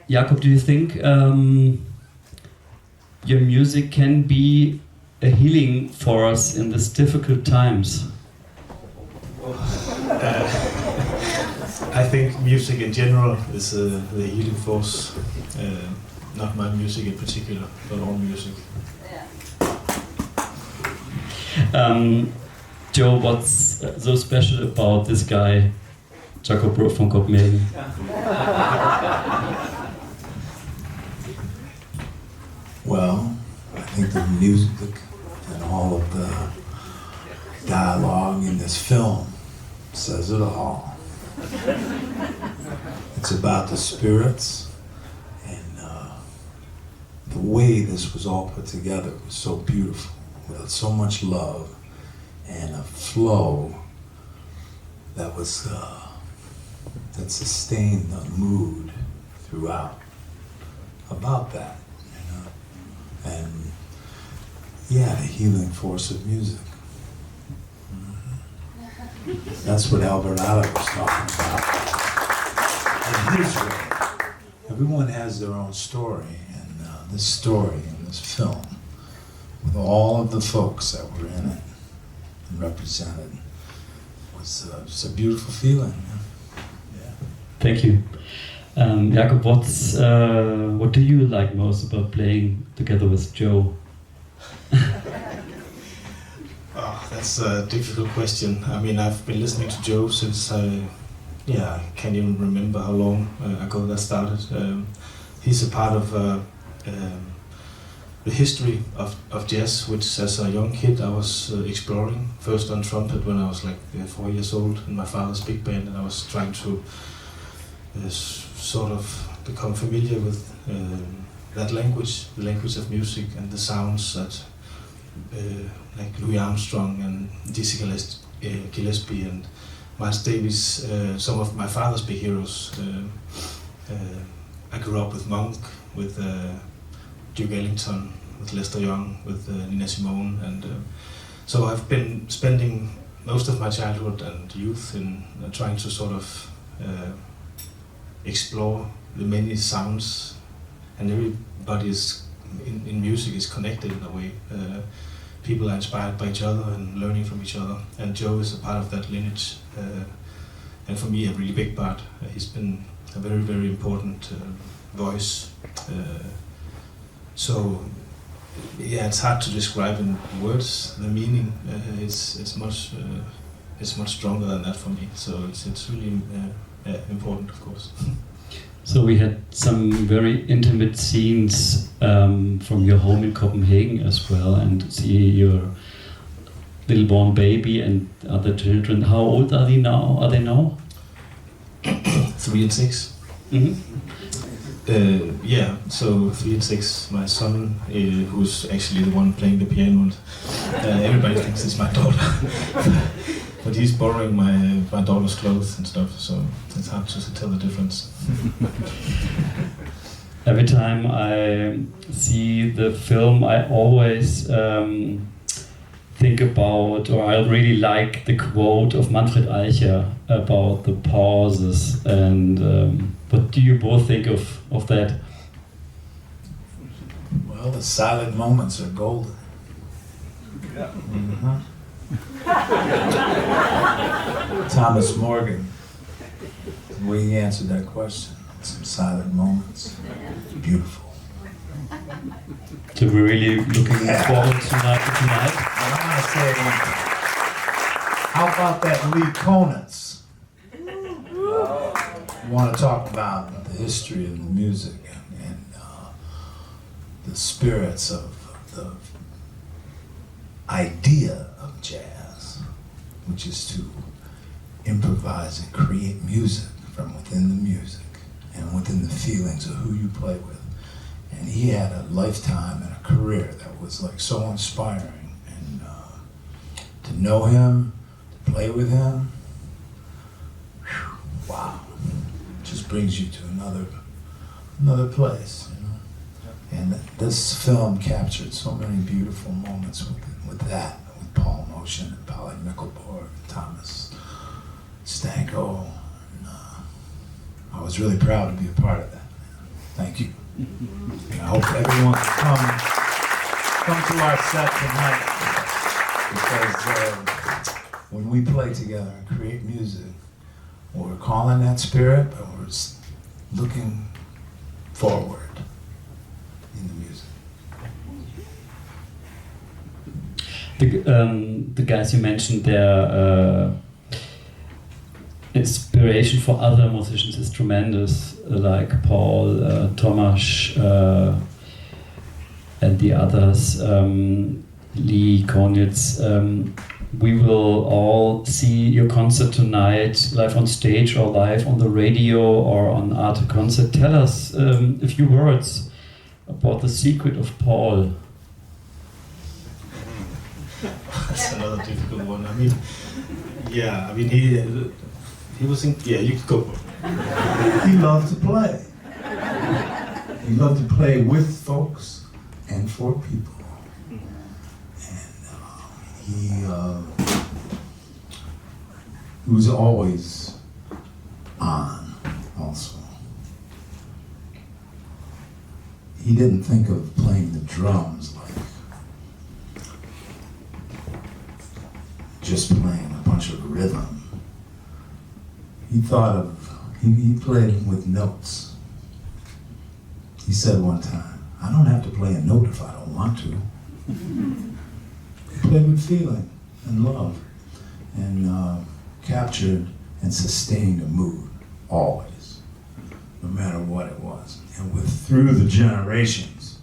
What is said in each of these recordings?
Jakob, do you think your music can be a healing for us in these difficult times? I think music in general is the healing force. Not my music in particular, but all music. Joe, what's so special about this guy, Jakob Bro from Copenhagen? Well, I think the music and all of the dialogue in this film says it all. It's about the spirits, and the way this was all put together was so beautiful, with so much love and a flow that was that sustained the mood throughout. About that, you know, and yeah, the healing force of music. That's what Albert Aller was talking about. In his way, everyone has their own story, and this story in this film, with all of the folks that were in it and represented, was just a beautiful feeling. Yeah. Thank you. Jakob, what do you like most about playing together with Joe? Oh, that's a difficult question. I mean, I've been listening to Joe since I can't even remember how long ago that started. He's a part of the history of jazz, which as a young kid I was exploring, first on trumpet when I was like 4 years old in my father's big band, and I was trying to sort of become familiar with that language, the language of music and the sounds that like Louis Armstrong and Dizzy Gillespie and Miles Davis, some of my father's big heroes. I grew up with Monk, with Duke Ellington, with Lester Young, with Nina Simone, and so I've been spending most of my childhood and youth in trying to sort of explore the many sounds, and everybody is in music is connected in a way. People are inspired by each other and learning from each other, and Joe is a part of that lineage, and for me a really big part. He's been a very, very important voice. So yeah, it's hard to describe in words the meaning. It's much stronger than that for me. So it's really important, of course. So we had some very intimate scenes from your home in Copenhagen as well, and see your little born baby and other children. How old are they now? 3 and 6. Mm-hmm. Yeah, so 3 and 6. My son, who's actually the one playing the piano, and everybody thinks it's my daughter. But he's borrowing my daughter's clothes and stuff, so it's hard to tell the difference. Every time I see the film, I always think about, or I really like the quote of Manfred Eicher about the pauses. And what do you both think of that? Well, the silent moments are golden. Yeah. Mm-hmm. Thomas Morgan, the way he answered that question, some silent moments, beautiful. So we're really looking forward tonight. I want to say, how about that Lee Konitz? You want to talk about the history of the music and the spirits of the idea of jazz, which is to improvise and create music from within the music and within the feelings of who you play with. And he had a lifetime and a career that was like so inspiring, and to know him, to play with him, whew, wow, just brings you to another place, you know. And this film captured so many beautiful moments with that, with Paul Motian and Polly Mickelborg and Thomas Stanko. And, I was really proud to be a part of that. Thank you. And I hope everyone can come to our set tonight, because when we play together and create music, we're calling that spirit, but we're looking forward in the music. The guys you mentioned, their inspiration for other musicians is tremendous, like Paul, Tomasz, and the others, Lee, Konitz. We will all see your concert tonight, live on stage or live on the radio or on Arte Concert. Tell us a few words about the secret of Paul. That's another difficult one. I mean, he was in. Yeah, you could go. He loved to play. He loved to play with folks and for people. And he was always on, also. He didn't think of playing the drums like just playing a bunch of rhythm. He thought of, he played with notes. He said one time, I don't have to play a note if I don't want to. He played with feeling and love, and captured and sustained a mood, always, no matter what it was. And through the generations,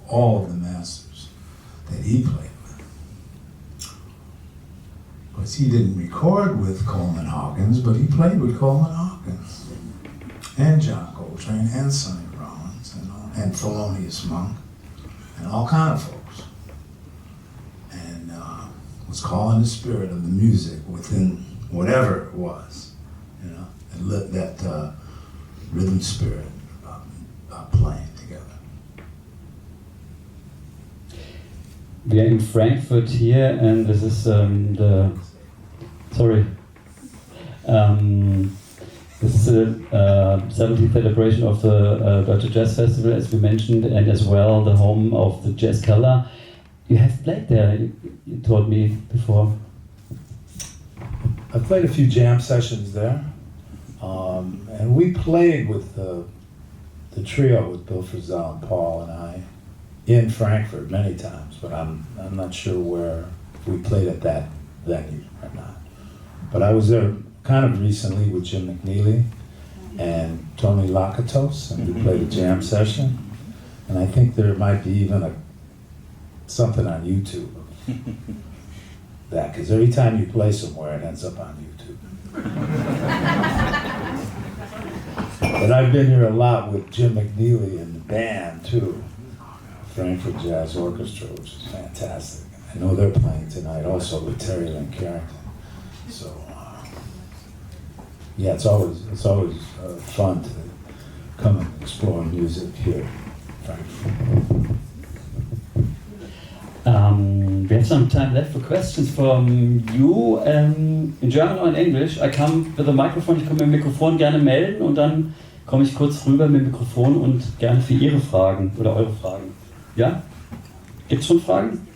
all of the masters that he played with. Because he didn't record with Coleman Hawkins, but he played with Coleman Hawkins, and John Coltrane, and Sonny Rollins, and Thelonious Monk, and all kind of folks. And was calling the spirit of the music within whatever it was, you know, and let that rhythm spirit about playing together. We are in Frankfurt here, and this is the 70th celebration of the Deutsche Jazz Festival, as we mentioned, and as well the home of the Jazz Keller. You have played there, you told me before. I played a few jam sessions there, and we played with the trio with Bill Frisell and Paul and I in Frankfurt many times, but I'm not sure where we played at that venue or not. But I was there kind of recently with Jim McNeely and Tony Lakatos, and we played a jam session. And I think there might be even something on YouTube of that, because every time you play somewhere, it ends up on YouTube. But I've been here a lot with Jim McNeely and the band too, Frankfurt Jazz Orchestra, which is fantastic. I know they're playing tonight also with Terry Lynn Carrington. So yeah, it's always fun to come and explore music here in Frankfurt. We have some time left for questions from you, in German or in English. I come with a microphone, ich komme mit dem Mikrofon, gerne melden, und dann komme ich kurz rüber mit dem Mikrofon und gerne für Ihre Fragen oder eure Fragen. Ja? Gibt's schon Fragen?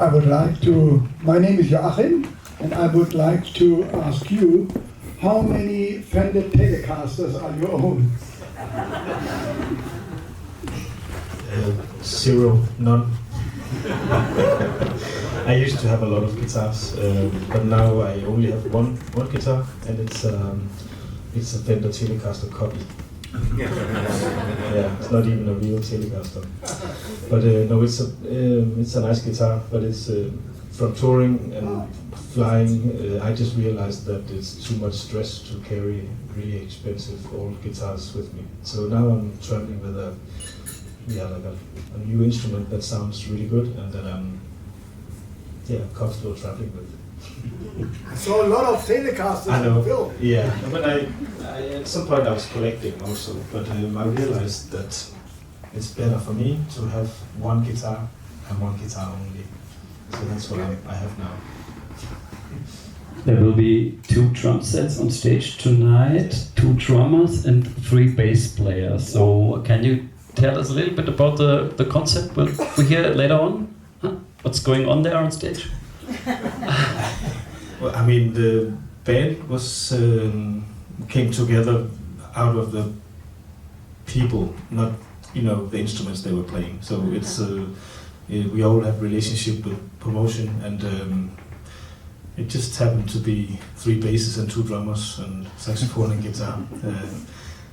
I would like to, my name is Joachim, and I would like to ask you, how many Fender Telecasters are you own? 0, none. I used to have a lot of guitars, but now I only have one guitar, and it's a Fender Telecaster copy. Yeah, it's not even a real Telecaster. But no, it's a nice guitar, but it's from touring and flying. I just realized that it's too much stress to carry really expensive old guitars with me. So now I'm traveling with a new instrument that sounds really good, and that I'm comfortable traveling with. I saw a lot of Telecasters in the film. Yeah, but I at some point I was collecting also, but I realized that it's better for me to have one guitar and one guitar only. So that's what I have now. There will be 2 drum sets on stage tonight, 2 drummers and 3 bass players. So can you tell us a little bit about the concept we'll hear later on? Huh? What's going on there on stage? Well, I mean, the band was came together out of the people, not the instruments they were playing. So it's we all have relationship with promotion, and it just happened to be 3 basses and 2 drummers and saxophone and guitar.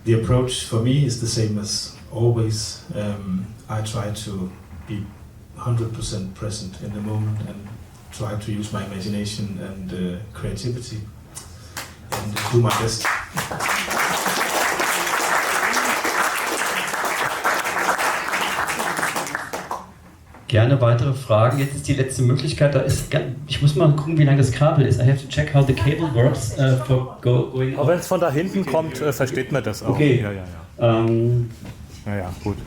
The approach for me is the same as always. I try to be 100% present in the moment and try to use my imagination and creativity and do my best. Gerne weitere Fragen. Jetzt ist die letzte Möglichkeit. Ich muss mal gucken, wie lang das Kabel ist. I have to check how the cable works for going. Aber wenn es von da hinten kommt, versteht man das auch. Okay. Ja. Ja, gut.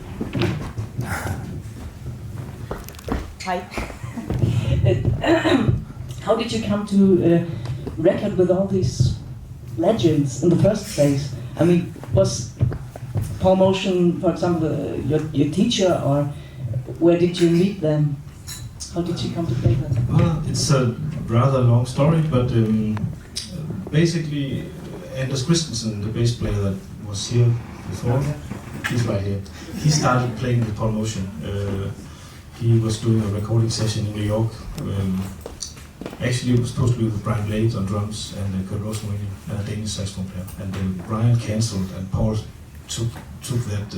Hi. How did you come to reckon with all these legends in the first place? I mean, was Paul Motian, for example, your teacher, or where did you meet them? How did you come to play them? Well, it's a rather long story, but basically, Anders Christensen, the bass player that was here before, he's right here. He started playing with Paul Motian. He was doing a recording session in New York. Actually, it was supposed to be with Brian Blade on drums and Kurt Rosenwinkel, a Danish saxophone player. And Brian cancelled, and Paul took that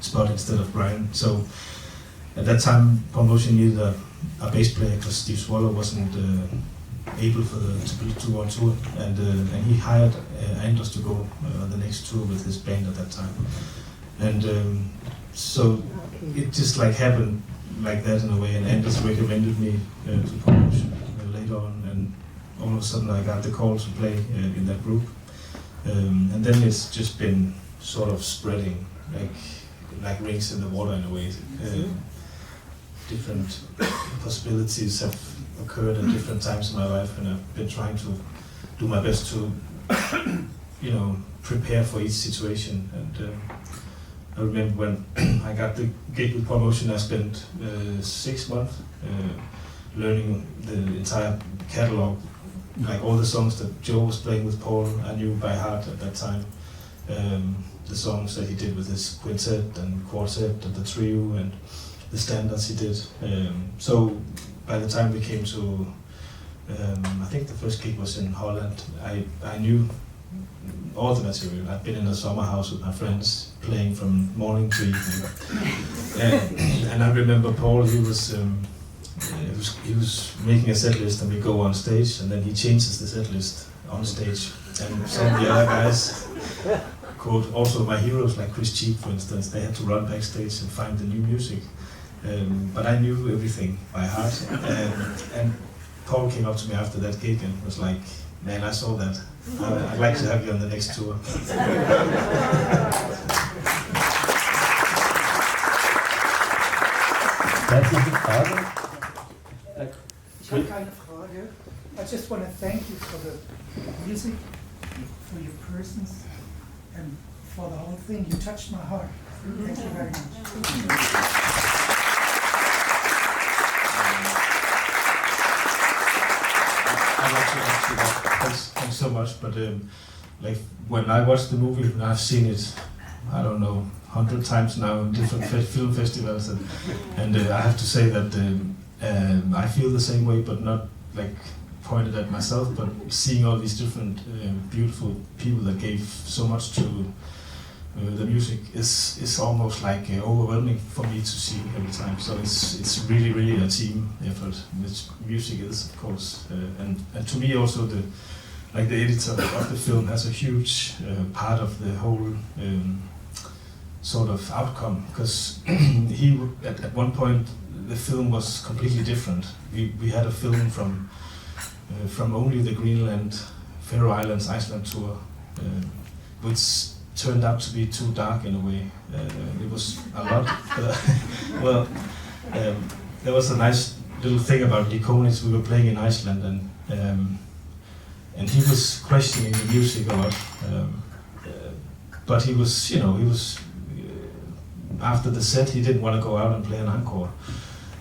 spot instead of Brian. So at that time, Paul Motian needed a bass player because Steve Swallow wasn't able to go on tour, and he hired Anders to go on the next tour with his band at that time. And so it just like happened like that in a way, and Anders recommended me to Paul Motian later on, and all of a sudden I got the call to play in that group, and then it's just been sort of spreading like rings in the water in a way. Different possibilities have occurred at different times in my life, and I've been trying to do my best to prepare for each situation. And I remember when I got the gig with Paul Motian, I spent 6 months learning the entire catalog, like all the songs that Joe was playing with Paul, I knew by heart at that time. The songs that he did with his quintet and quartet and the trio and the standards he did. So by the time we came to, I think the first gig was in Holland, I knew all the material. I'd been in a summer house with my friends, playing from morning to evening. And I remember Paul, he was making a set list, and we go on stage, and then he changes the set list on stage. And some of the other guys, quote, also my heroes like Chris Cheek, for instance, they had to run backstage and find the new music. But I knew everything by heart. And Paul came up to me after that gig and was like, "Man, I saw that. I'd like to have you on the next tour." Vielleicht noch eine Frage? Ich habe keine Frage. I just want to thank you for the music, for your presence, and for the whole thing. You touched my heart. Thank you very much. Thanks so much. But like when I watched the movie, and I've seen it, I don't know, 100 times now in different film festivals, and I have to say that I feel the same way, but not like pointed at myself, but seeing all these different beautiful people that gave so much to the music is almost like overwhelming for me to see every time. So it's really a team effort, which music is, of course, and to me also the editor of the film has a huge part of the whole sort of outcome, because he at one point the film was completely different. We had a film from only the Greenland, Faroe Islands, Iceland tour, which turned out to be too dark in a way. It was a lot. Well, there was a nice little thing about the Konitz. We were playing in Iceland, and and he was questioning the music a lot. But he was, after the set, he didn't want to go out and play an encore.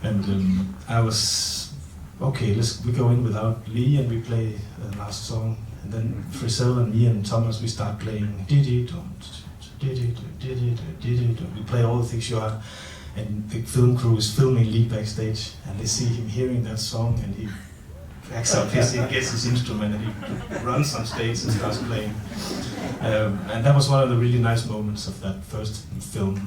And I was, okay, we go in without Lee and we play the last song. And then Frisell and me and Thomas, we start playing we play all the things you are. And the film crew is filming Lee backstage, and they see him hearing that song, and he backs up, he gets his instrument, and he runs on stage and starts playing. And that was one of the really nice moments of that first film.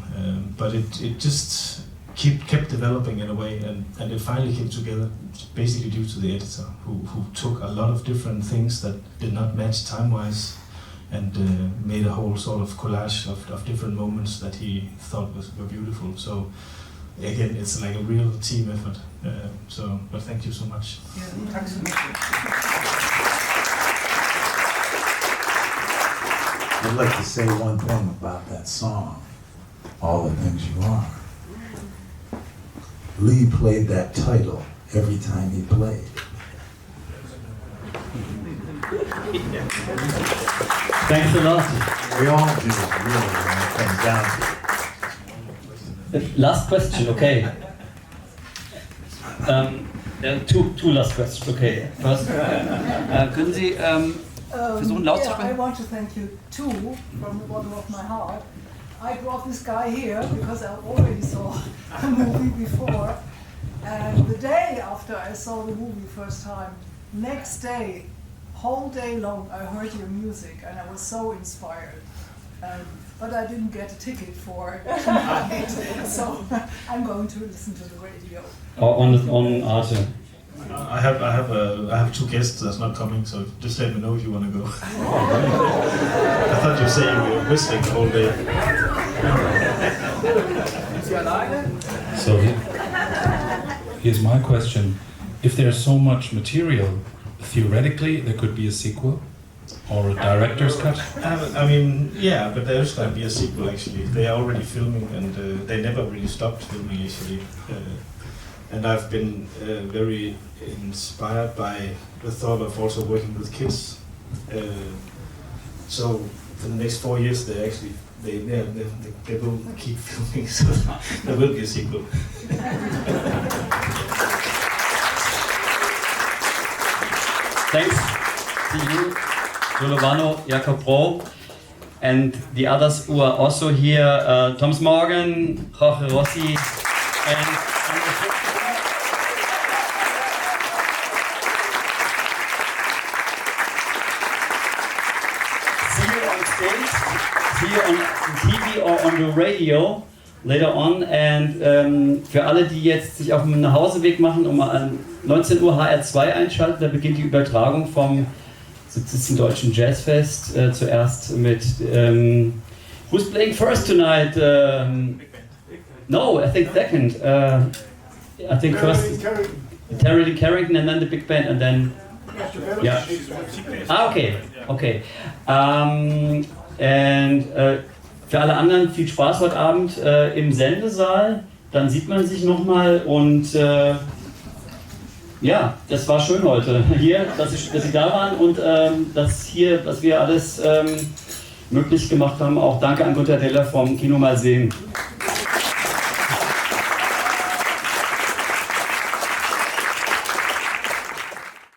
But it just kept developing in a way, and it finally came together, basically due to the editor, who took a lot of different things that did not match time-wise, and made a whole sort of collage of different moments that he thought were beautiful. So again, it's like a real team effort. But thank you so much. I'd like to say one thing about that song, All the Things You Are. Lee played that title every time he played. Thanks a lot. We all do, really, when it comes down to it. Last question, okay. Two last questions, okay. First, können Sie versuchen laut zu sprechen? I want to thank you too, from the bottom of my heart. I brought this guy here because I already saw the movie before. And the day after I saw the movie first time, next day, whole day long, I heard your music and I was so inspired. But I didn't get a ticket for it tonight, so I'm going to listen to the radio. On Arte. I have two guests that's not coming, so just let me know if you want to go. I thought you said you were whistling the whole day. So here's my question. If there's so much material, theoretically there could be a sequel or a director's cut? I mean, yeah, but there's going to be a sequel actually. They are already filming, and they never really stopped filming actually. And I've been very inspired by the thought of also working with kids. So for the next 4 years, they will keep filming, so there will be a sequel. Thanks to you, Lovano, Jakob Bro, and the others who are also here, Thomas Morgan, Jorge Rossi, and see you on stage, see you on TV or on the radio later on. And für alle, die jetzt sich auf dem Nachhauseweg machen, um an 19 Uhr HR2 einschalten, da beginnt die Übertragung vom 70. Deutschen Jazzfest, zuerst mit who's playing first tonight? No, I think second. I think first Terry Lee Carrington and then the big band and then yeah. Okay. And für alle anderen viel Spaß heute Abend im Sendesaal. Dann sieht man sich nochmal und ja, das war schön heute hier, dass Sie da waren und dass wir alles möglich gemacht haben. Auch danke an Gunter Deller vom Kino Malsehn.